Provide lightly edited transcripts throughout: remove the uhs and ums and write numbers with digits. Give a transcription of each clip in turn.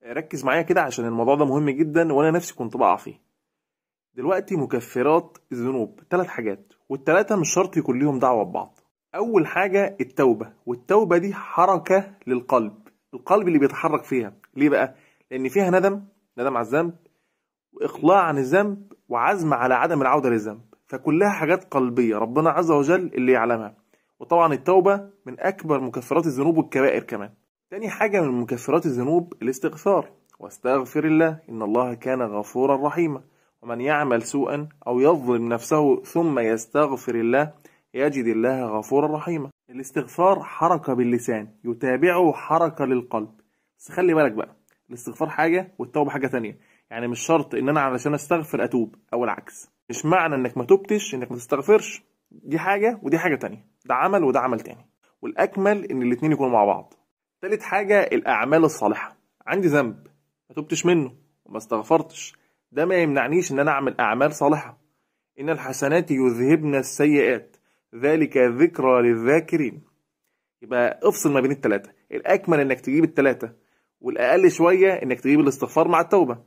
ركز معايا كده عشان الموضوع ده مهم جدا وانا نفسي كنت بقع فيه. دلوقتي مكفرات الذنوب 3 حاجات، والتلاتة مش شرط يكون ليهم دعوة ببعض. اول حاجة التوبة، والتوبة دي حركة للقلب، القلب اللي بيتحرك فيها. ليه بقى؟ لان فيها ندم على الذنب، واقلاع عن الذنب، وعزم على عدم العودة للذنب. فكلها حاجات قلبية ربنا عز وجل اللي يعلمها. وطبعا التوبة من اكبر مكفرات الذنوب والكبائر كمان. تاني حاجة من مكفرات الذنوب الاستغفار، واستغفر الله إن الله كان غفورا رحيما. ومن يعمل سوءا أو يظلم نفسه ثم يستغفر الله يجد الله غفورا رحيما. الاستغفار حركة باللسان يتابعه حركة للقلب. بس خلي بالك بقى، الاستغفار حاجة والتوبة حاجة تانية. يعني مش شرط إن أنا علشان أستغفر أتوب أو العكس. مش معنى إنك ما توبتش إنك ما تستغفرش. دي حاجة ودي حاجة تانية، ده عمل وده عمل تاني. والأكمل إن الاتنين يكونوا مع بعض. تالت حاجة الأعمال الصالحة. عندي ذنب ما تبتش منه وما استغفرتش، ده ما يمنعنيش إن أنا أعمل أعمال صالحة. إن الحسنات يذهبن السيئات ذلك ذكرى للذاكرين. يبقى افصل ما بين التلاتة، الأكمل إنك تجيب التلاتة، والأقل شوية إنك تجيب الاستغفار مع التوبة،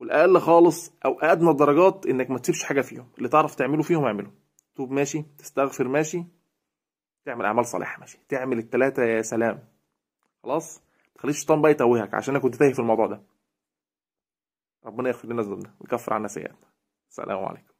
والأقل خالص أو أدنى الدرجات إنك ما تسيبش حاجة فيهم. اللي تعرف تعمله فيهم اعمله. توب ماشي، تستغفر ماشي، تعمل أعمال صالحة ماشي، تعمل التلاتة يا سلام. خلاص، ما تخليش الشيطان بقى يتوهك، عشان انا كنت تايه في الموضوع ده. ربنا يغفر لنا ذنوبنا ويكفر عنا سيئاتنا. السلام عليكم.